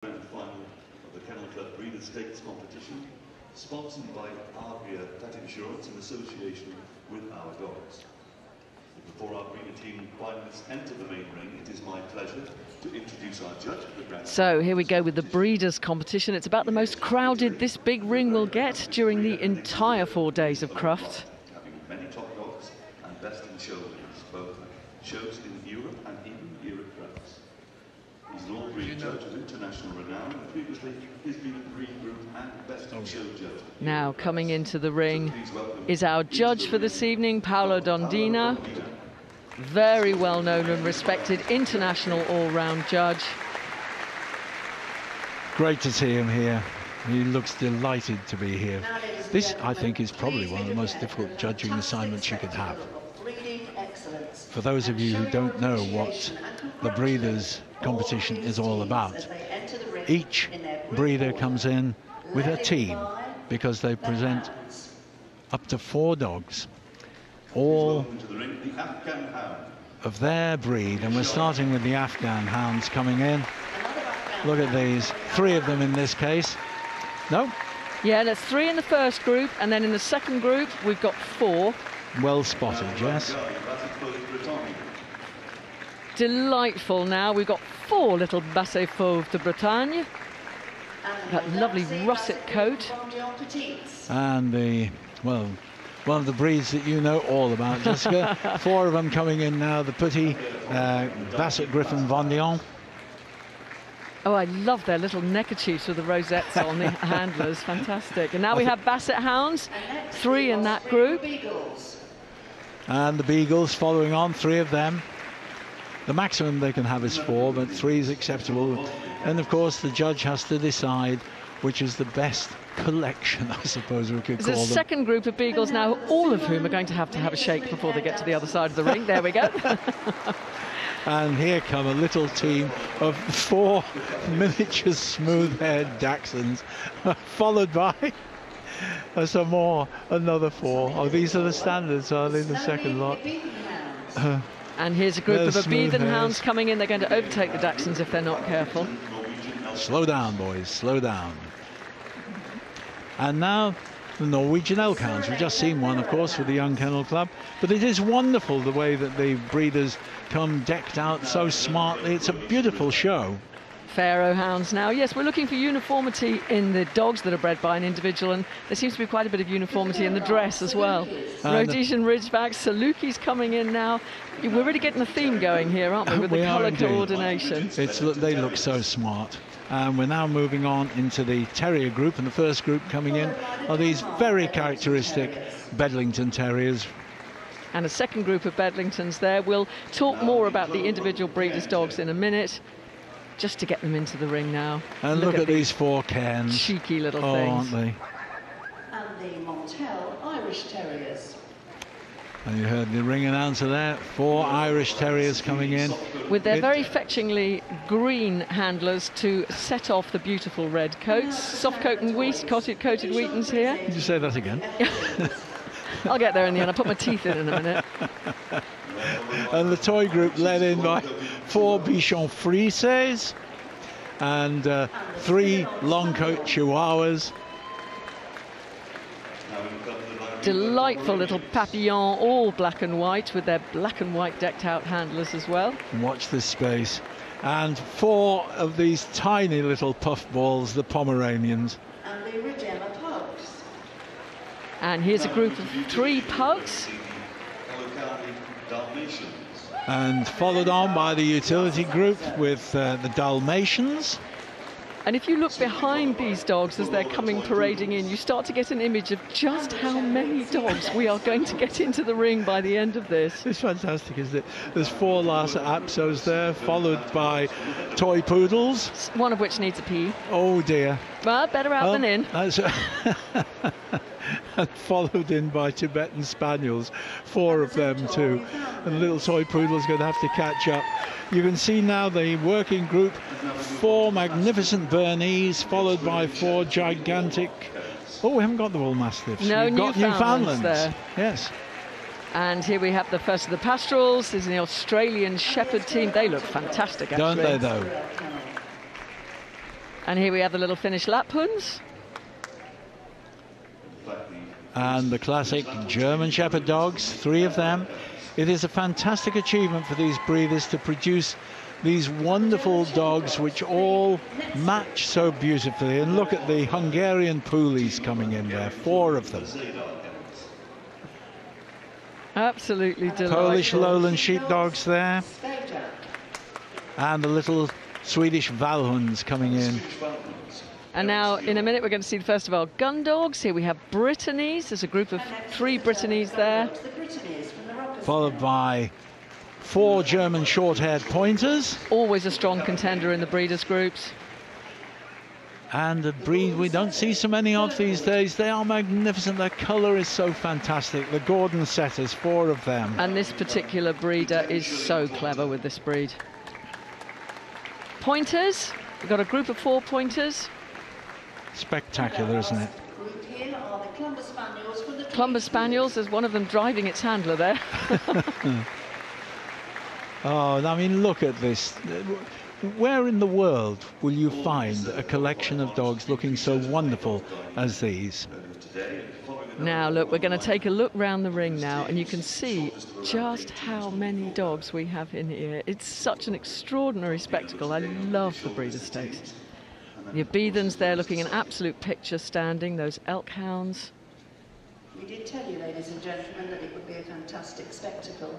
Grand final of the Kennel Club Breeders' Stakes competition, sponsored by Arbia Pet Insurance in association with Our Dogs. Before our breeder team finalists enter the main ring, it is my pleasure to introduce our judge for the grand final. So here we go with the Breeders' competition. It's about the most crowded this big ring will get during the entire 4 days of Crufts. Having many top dogs and best in show winners, both shows in Europe and even here at Crufts. He's an all-breed judge of international renown, and previously he's been a breed group and best in show judge. Now coming into the ring is our judge for this evening, Paolo Dondina. Very well known and respected international all-round judge. Great to see him here. He looks delighted to be here. This, I think, is probably one of the most difficult judging assignments you could have. For those of you who don't know what the Breeders' competition is all about, each breeder comes in with a team because they present up to 4 dogs, all of their breed, and we're starting with the Afghan Hounds coming in. Look at these, 3 of them in this case. No? Yeah, there's 3 in the first group, and then in the second group we've got 4. Well spotted, yes. Delightful now. We've got 4 little Basset Hounds de Bretagne. That lovely russet coat. And the, well, one of the breeds that you know all about, Jessica. 4 of them coming in now. The Petit Basset Griffon Vendéen. Oh, I love their little neckerchiefs with the rosettes on the handlers. Fantastic. And now we have Basset Hounds, 3 in that group. And the Beagles following on, 3 of them. The maximum they can have is 4, but 3 is acceptable. And of course, the judge has to decide which is the best collection, I suppose we could call them. There's a second group of Beagles now, all of whom are going to have a shake before they get to the other side of the ring. There we go. And here come a little team of 4 miniature smooth-haired Dachshunds, followed by some more, another 4. Oh, these are the standards, are they, the second lot? And here's a group of Afghan Hounds coming in. They're going to overtake the Dachshunds if they're not careful. Slow down, boys, slow down. And now the Norwegian Elk Hounds. We've just seen one, of course, with the Young Kennel Club. But it is wonderful the way that the breeders come decked out so smartly. It's a beautiful show. Pharaoh Hounds now. Yes, we're looking for uniformity in the dogs that are bred by an individual, and there seems to be quite a bit of uniformity in the dress as well. Rhodesian Ridgebacks, Salukis coming in now. We're really getting a theme going here, aren't we, with the colour coordination. They look so smart. And we're now moving on into the Terrier group, and the first group coming in are these very characteristic Bedlington Terriers. And a second group of Bedlingtons there. We'll talk more about the individual breeders' dogs in a minute, just to get them into the ring now. And look at these 4 Cairns. Cheeky little things. Aren't they? And the Montel Irish Terriers. And you heard the ring announcer there, 4 Irish Terriers coming in. With their very fetchingly green handlers to set off the beautiful red coats. Soft coat and coated Wheatons here. Did you say that again? I'll get there in the end. I'll put my teeth in a minute. And the toy group led in by 4 Bichon Frises and 3 long coat Chihuahuas. Delightful little Papillon, all black and white, with their black and white decked out handlers as well. Watch this space. And 4 of these tiny little puffballs, the Pomeranians. And the Regina Pugs. And here's a group of 3 pugs. And followed on by the utility group with the Dalmatians. And if you look behind these dogs as they're coming parading in, you start to get an image of just how many dogs we are going to get into the ring by the end of this. It's fantastic, isn't it? There's 4 Lhasa Apsos there, followed by toy poodles. One of which needs a pee. Oh dear. But better out than in. And followed in by Tibetan Spaniels, 4 of them too. And the little toy poodle's going to have to catch up. You can see now the working group, 4 magnificent Bernese, followed by 4 gigantic... Oh, we haven't got the Bull Mastiffs. No, we've got Newfoundlands there. Yes. And here we have the first of the pastorals. This is the Australian Shepherd team. They look fantastic, actually. Don't they, though? And here we have the little Finnish Lapphunds. And the classic German Shepherd dogs, 3 of them. It is a fantastic achievement for these breeders to produce these wonderful dogs which all match so beautifully. And look at the Hungarian poolies coming in there, 4 of them. Absolutely delightful. Polish lowland sheepdogs there. And the little Swedish Valhunds coming in. And now, in a minute, we're going to see the first of our gun dogs. Here we have Brittany's. There's a group of 3 Brittany's there. Followed by 4 German short-haired pointers. Always a strong contender in the breeders' groups. And a breed we don't see so many of these days. They are magnificent. Their colour is so fantastic. The Gordon setters, 4 of them. And this particular breeder is so clever with this breed. Pointers. We've got a group of 4 pointers. Spectacular, isn't it? Clumber Spaniels, there's one of them driving its handler there. Oh, I mean, look at this. Where in the world will you find a collection of dogs looking so wonderful as these? Now, look, we're going to take a look round the ring now, and you can see just how many dogs we have in here. It's such an extraordinary spectacle. I love the breeder stakes. The Abethans there looking an absolute picture standing, those elk hounds. We did tell you, ladies and gentlemen, that it would be a fantastic spectacle.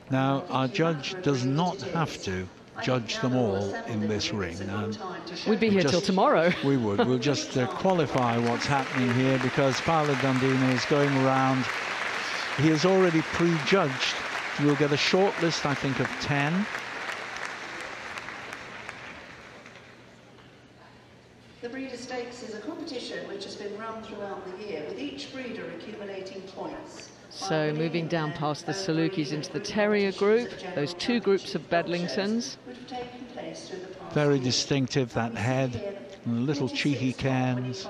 Now, our judge does not have to judge them all in this ring. We'd be here till tomorrow. We would. We'll just qualify what's happening here because Paolo Dundina is going around. He is already prejudged. We'll get a short list, I think, of 10. The Breeder Stakes is a competition which has been run throughout the year, with each breeder accumulating points. So moving down past the Salukis into the Terrier group, those 2 groups of Bedlingtons. Very distinctive, that head, and the little cheeky cairns,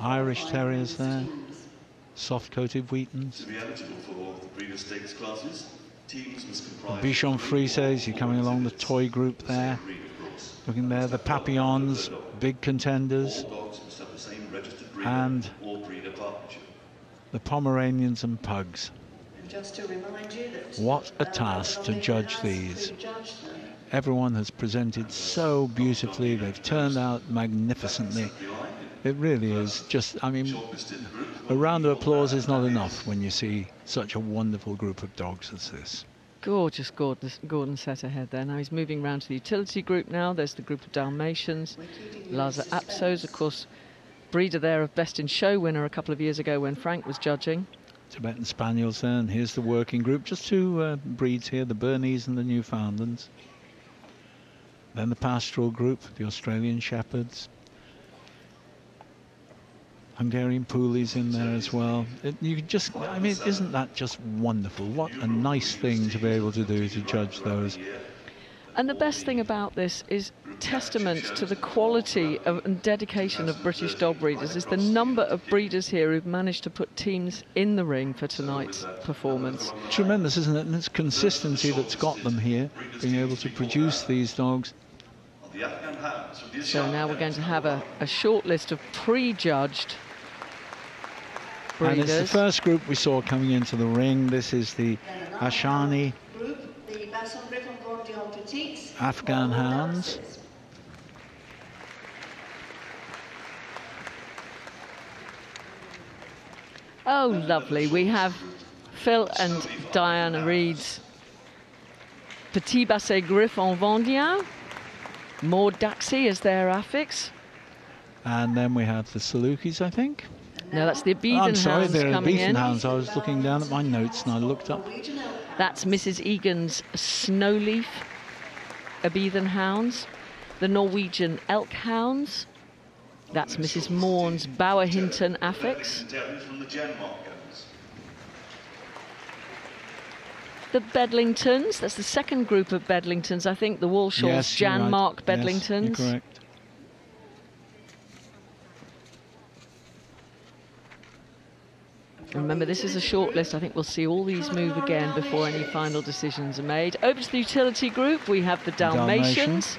Irish Terriers there, soft-coated Wheatons. To be eligible for the Breeder Stakes classes, teams must comprise... Bichon Frises, you're coming along the toy group there. Looking there, the Papillons, big contenders. And the Pomeranians and Pugs. Just to remind you that what a task to judge these. Everyone has presented so beautifully. They've turned out magnificently. It really is just, I mean, a round of applause is not enough when you see such a wonderful group of dogs as this. Gorgeous Gordon set ahead there. Now he's moving round to the utility group now. There's the group of Dalmatians. Lhasa Apsos, of course, breeder there of Best in Show winner a couple of years ago when Frank was judging. Tibetan Spaniels there, and here's the working group. Just 2 breeds here, the Bernese and the Newfoundlands. Then the pastoral group, the Australian Shepherds. Hungarian poolies in there as well. You just, I mean, isn't that just wonderful? What a nice thing to be able to do, to judge those. And the best thing about this is testament to the quality and dedication of British dog breeders is the number of breeders here who've managed to put teams in the ring for tonight's performance. Tremendous, isn't it? And it's consistency that's got them here, being able to produce these dogs. So now we're going to have a short list of prejudged breeders. And it's the first group we saw coming into the ring. This is the Ishani Afghan Hounds. Oh, lovely. We have Phil and Diana Reed's Petit Basset Griffon Vendien. Maud Daxi is their affix. And then we have the Salukis, I think. No, that's the Abethan I'm sorry, Hounds they're coming Abethan in. Hounds. I was looking down at my notes and I looked up. That's Mrs. Egan's Snowleaf Abethan Hounds. The Norwegian Elk Hounds. That's Mrs. Morn's Bower Hinton affix. The Bedlingtons, that's the second group of Bedlingtons, I think, the Walshaw's Yes, you're Jan right. Mark Yes, Bedlingtons. you're correct. Remember, this is a short list. I think we'll see all these move again before any final decisions are made. Over to the utility group, we have the Dalmatians.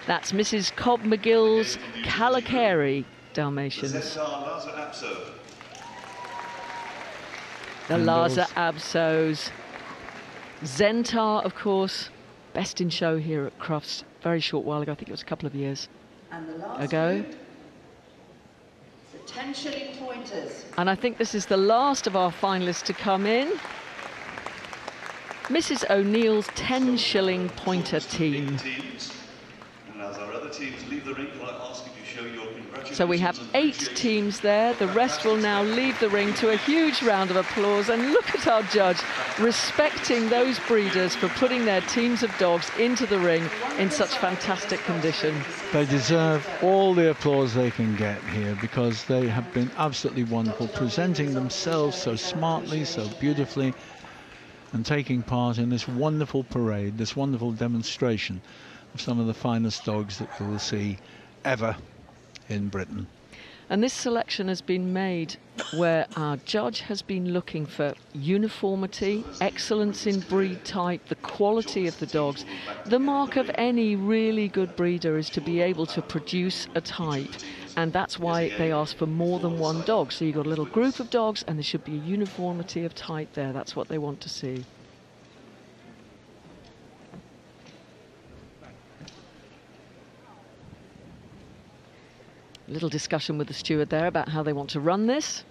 That's Mrs. Cobb McGill's Calla Carrie Dalmatians. The Lhasa Apsos. Zentar, of course, best in show here at Crufts. Very short while ago, I think it was a couple of years ago. The 10 shilling pointers. And I think this is the last of our finalists to come in. Mrs. O'Neill's 10 shilling pointer team. So we have 8 teams there. The rest will now leave the ring to a huge round of applause. And look at our judge respecting those breeders for putting their teams of dogs into the ring in such fantastic condition. They deserve all the applause they can get here because they have been absolutely wonderful, presenting themselves so smartly, so beautifully, and taking part in this wonderful parade, this wonderful demonstration of some of the finest dogs that we'll see ever in Britain. And this selection has been made where our judge has been looking for uniformity, excellence in breed type, the quality of the dogs. The mark of any really good breeder is to be able to produce a type, and that's why they ask for more than one dog. So you've got a little group of dogs and there should be a uniformity of type there. That's what they want to see. A little discussion with the steward there about how they want to run this.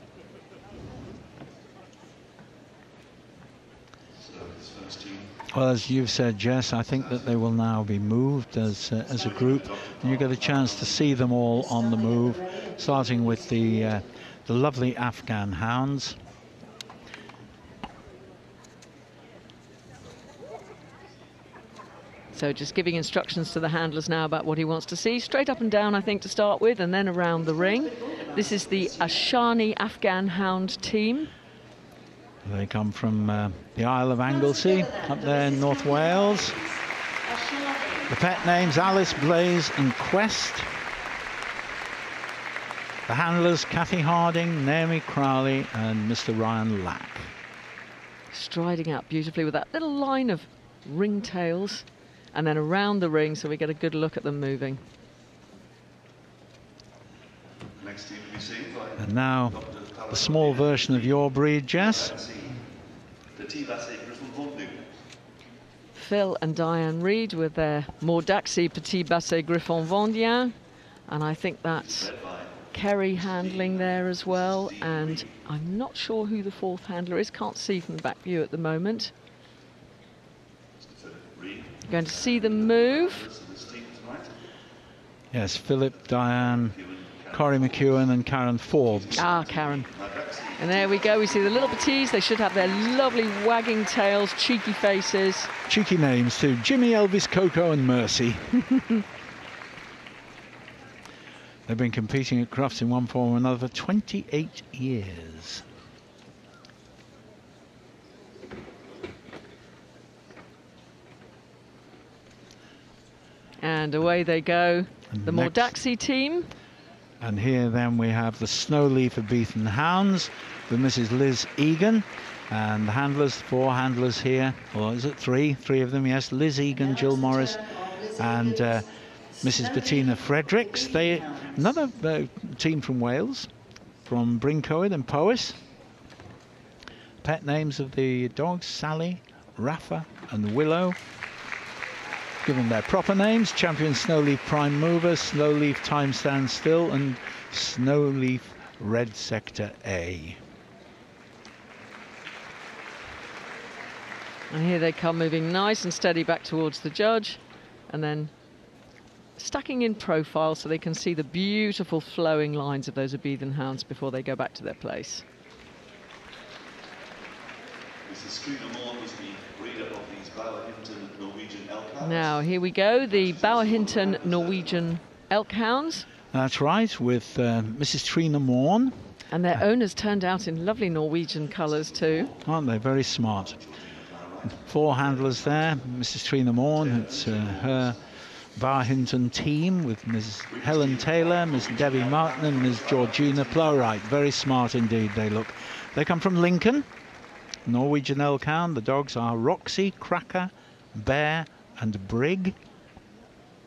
Well, as you've said, Jess, I think that they will now be moved as a group, and you get a chance to see them all on the move, starting with the lovely Afghan Hounds. So just giving instructions to the handlers now about what he wants to see. Straight up and down, I think, to start with, and then around the ring. This is the Ishani Afghan Hound team. They come from the Isle of Anglesey, up there in North Wales. The pet names Alice, Blaze and Quest. The handlers Kathy Harding, Naomi Crowley and Mr. Ryan Lack. Striding out beautifully with that little line of ringtails. And then around the ring, so we get a good look at them moving. And now, the small version of your breed, Jess. Phil and Diane Reid with their Mordaxi Petit Basset Griffon Vendien. And I think that's Kerry handling there as well. And I'm not sure who the fourth handler is. Can't see from the back view at the moment. Going to see them move. Yes, Philip, Diane, Corrie McEwen and Karen Forbes. Ah, Karen. And there we go. We see the little petits. They should have their lovely wagging tails, cheeky faces. Cheeky names too. Jimmy, Elvis, Coco and Mercy. They've been competing at Crufts in one form or another for 28 years. And away they go, the Mordaxi team. And here then we have the Snowleaf of Beaton Hounds with Mrs. Liz Egan. And the handlers, 4 handlers here, or is it 3? 3 of them, yes. Liz Egan, Jill Morris and Mrs. Bettina Fredericks. Another team from Wales, from Brincoed and Powys. Pet names of the dogs, Sally, Rafa and Willow. Given their proper names, Champion Snowleaf Prime Mover, Snowleaf Time Stand Still and Snowleaf Red Sector A. And here they come, moving nice and steady back towards the judge, and then stacking in profile so they can see the beautiful flowing lines of those Abethan hounds before they go back to their place. Now here we go, the Bowerhinton Norwegian Elk Hounds. That's right, with Mrs. Trina Morn. And their owners turned out in lovely Norwegian colours too. Aren't they? Very smart. 4 handlers there. Mrs. Trina Morn, it's her Bowerhinton team with Ms. Helen Taylor, Ms. Debbie Martin and Ms. Georgina Plowright. Very smart indeed they look. They come from Lincoln, Norwegian Elk Hound. The dogs are Roxy, Cracker, Bear and Brig.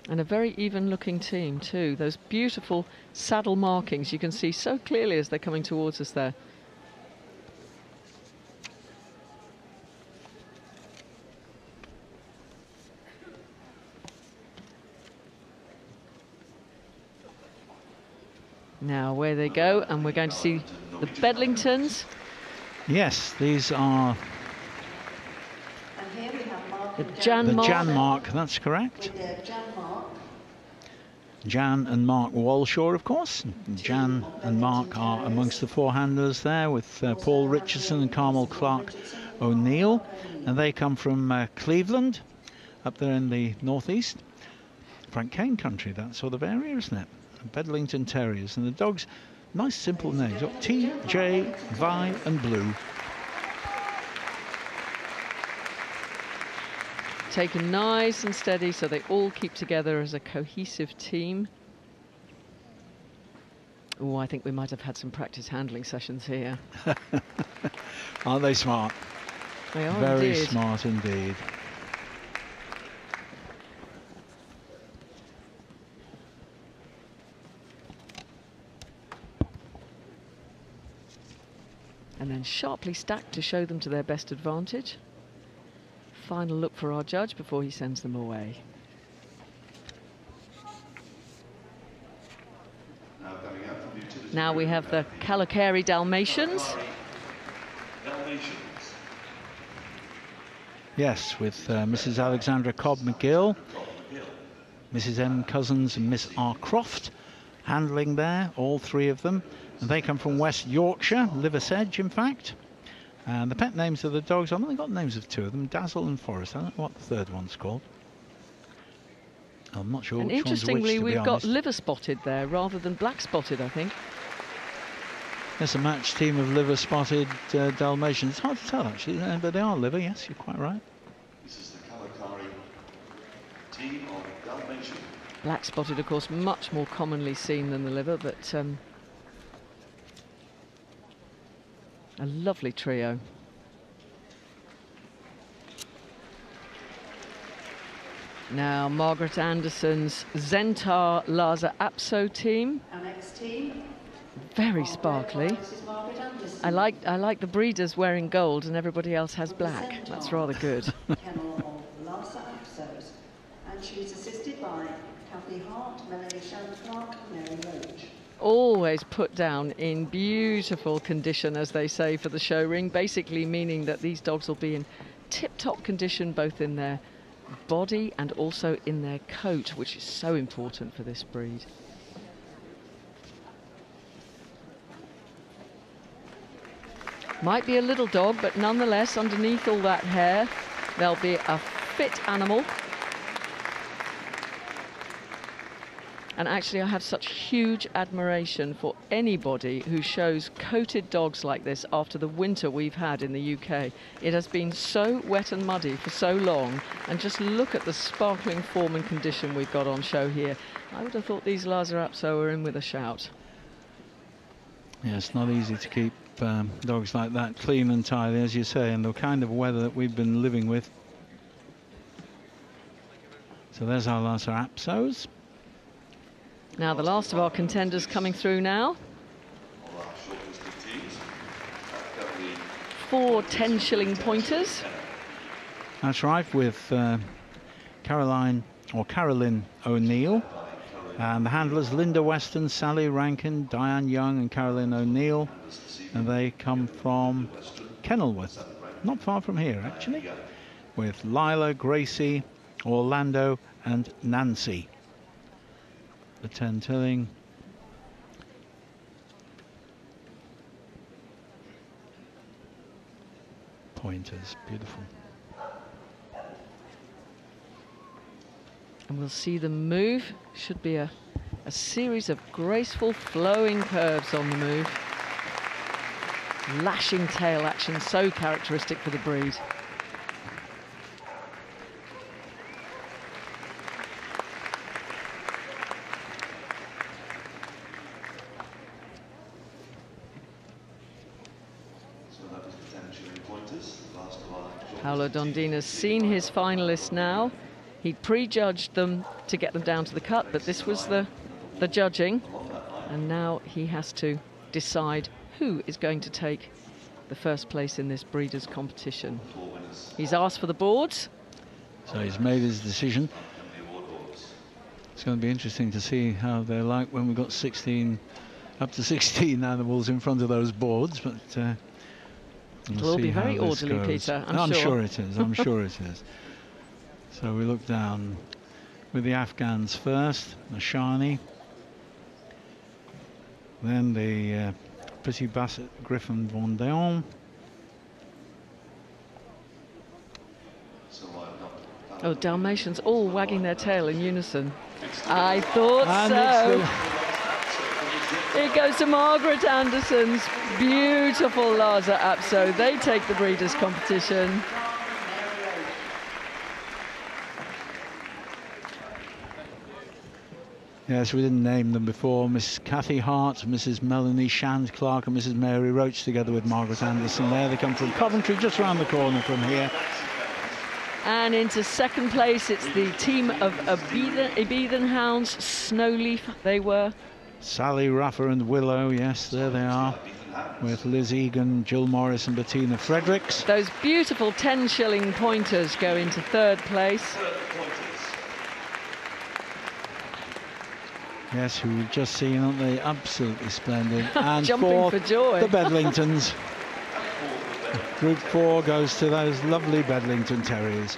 And a very even looking team too. Those beautiful saddle markings you can see so clearly as they're coming towards us there. Now where they go, and we're going to see the Bedlingtons. Yes, these are And here we have Mark The and Jan the Mark. Jan Mark, that's correct. with their Jan Mark. Jan and Mark Walshaw, of course. Jan and Mark are amongst the four handlers there, with Paul Richardson and Carmel Clark O'Neill. And they come from Cleveland, up there in the northeast. Frank Kane country, that sort of area, isn't it? Bedlington Terriers. And the dogs, nice simple names. Got T, J, Vi and Blue. Taken nice and steady so they all keep together as a cohesive team. Oh, I think we might have had some practice handling sessions here. Aren't they smart? They are Very indeed. smart indeed. And then sharply stacked to show them to their best advantage. Final look for our judge before he sends them away. Now we have the Calla Carrie Dalmatians. Yes, with Mrs. Alexandra Cobb McGill, Mrs. M. Cousins and Miss R. Croft handling there, all three of them. And they come from West Yorkshire, Liversedge in fact. And the pet names of the dogs, I've only got names of two of them, Dazzle and Forest. I don't know what the third one's called. I'm not sure And which one's which, interestingly, to be we've got honest. liver spotted there rather than black spotted, I think. There's a match team of liver spotted Dalmatians. It's hard to tell actually, but they are liver, yes, you're quite right. This is the Calla Carrie team of Dalmatians. Black spotted, of course, much more commonly seen than the liver, but a lovely trio. Now Margaret Anderson's Zentar Laza Apso team, Our next team. very sparkly. Mrs. Margaret Anderson. I like the breeders wearing gold and everybody else has black. That's rather good. Kennel of Lhasa Apsos. And she's assisted by Kathy Hart, Melanie Shandclark, Mary Roach. Always put down in beautiful condition, as they say, for the show ring, basically meaning that these dogs will be in tip-top condition both in their body and also in their coat, which is so important for this breed. Might be a little dog, but nonetheless, underneath all that hair, they'll be a fit animal. And actually, I have such huge admiration for anybody who shows coated dogs like this after the winter we've had in the UK. It has been so wet and muddy for so long, and just look at the sparkling form and condition we've got on show here. I would have thought these Lhasa Apso were in with a shout. Yeah, it's not easy to keep dogs like that clean and tidy, as you say, in the kind of weather that we've been living with. So there's our Lhasa Apsos. Now the last of our contenders coming through now. All our shortlisted teams. Currently 4 10-shilling pointers. That's right, with Caroline O'Neill. And the handlers Linda Weston, Sally Rankin, Diane Young and Carolyn O'Neill. And they come from Kenilworth, not far from here actually, with Lila, Gracie, Orlando and Nancy. The 10-tilling. Pointers, beautiful. And we'll see them move. Should be a series of graceful flowing curves on the move. Lashing tail action, so characteristic for the breed. So that was the 10 shilling pointers. Last of our Paolo shortlisted teams. Dondina's seen his finalists now. He'd prejudged them to get them down to the cut, but this was the judging, and now he has to decide who is going to take the first place in this breeders' competition. He's asked for the boards. So he's made his decision. It's going to be interesting to see how they're like when we've got 16, up to 16 animals in front of those boards, but it'll all be very orderly, Peter, I'm sure it is, I'm sure it is. So we look down with the Afghans first, Ishani, then the pretty Basset Griffon Vendéen. Oh, Dalmatians all wagging their tail in unison. I thought and so. It goes to Margaret Anderson's beautiful Lhasa Apso. They take the breeders' competition. Yes, we didn't name them before. Miss Kathy Hart, Mrs. Melanie Shand Clark and Mrs. Mary Roach, together with Margaret Anderson there. They come from Coventry, just round the corner from here. And into second place, it's the team of Afghan Hounds, Snowleaf, they were. Sally Raffer and Willow, yes, there they are, with Liz Egan, Jill Morris and Bettina Fredericks. Those beautiful 10-shilling pointers go into third place. Yes, who we've just seen, aren't they? Absolutely splendid. And jumping for joy. The Bedlingtons. Group 4 goes to those lovely Bedlington Terriers.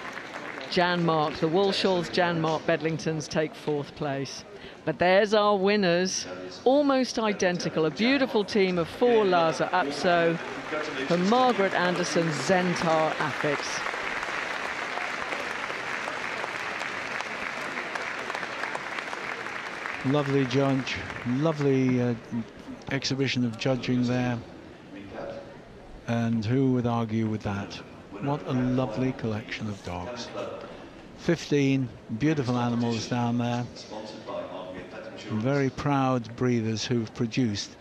Jan Mark, the Walshalls Jan Mark Bedlingtons take fourth place. But there's our winners, almost identical. A beautiful team of 4 Lhasa Apso for Margaret Anderson Zentar Affix. Lovely judge, lovely exhibition of judging there. And who would argue with that? What a lovely collection of dogs. 15 beautiful animals down there. Very proud breeders who've produced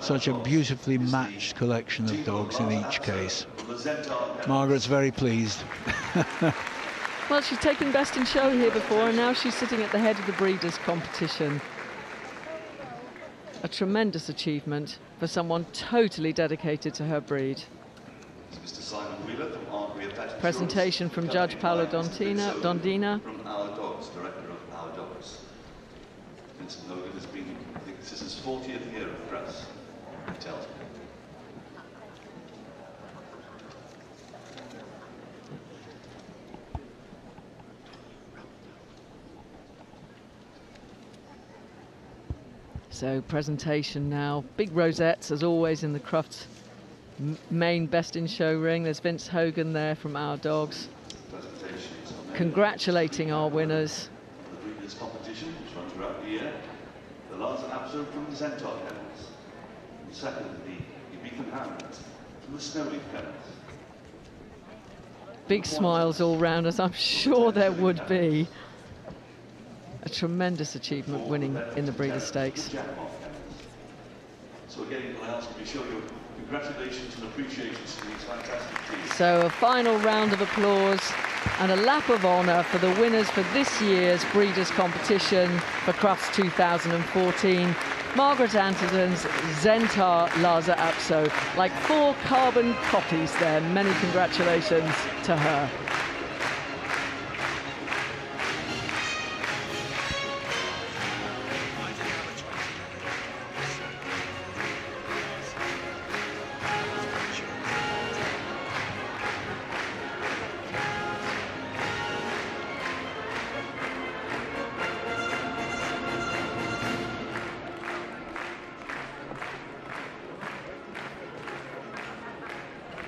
such a beautifully matched collection of dogs in each case. Margaret's very pleased. Well, she's taken best in show here before, and now she's sitting at the head of the breeders' competition. A tremendous achievement for someone totally dedicated to her breed. Presentation from Judge Paolo Dondina. From Our Dogs, director of Our Dogs. Vincent Hogan has been, I think this is his 40th year of Crufts, he tells me. So presentation now, big rosettes as always in the Crufts main best in show ring. There's Vince Hogan there from Our Dogs, congratulating our winners. The breeders' competition, which runs throughout the year. The Lhasa Apso from the Zentar Kennels. And second, the Afghan Hounds from the Snowleaf Kennels. Big smiles all round us, I'm sure there would be. A tremendous achievement winning in the Breeders' Stakes. So again, I ask you to show your congratulations and appreciation to these fantastic teams. So a final round of applause and a lap of honour for the winners for this year's Breeders' Competition for Crufts 2014. Margaret Anderson's Zentar Lhasa Apso, like 4 carbon copies there. Many congratulations to her.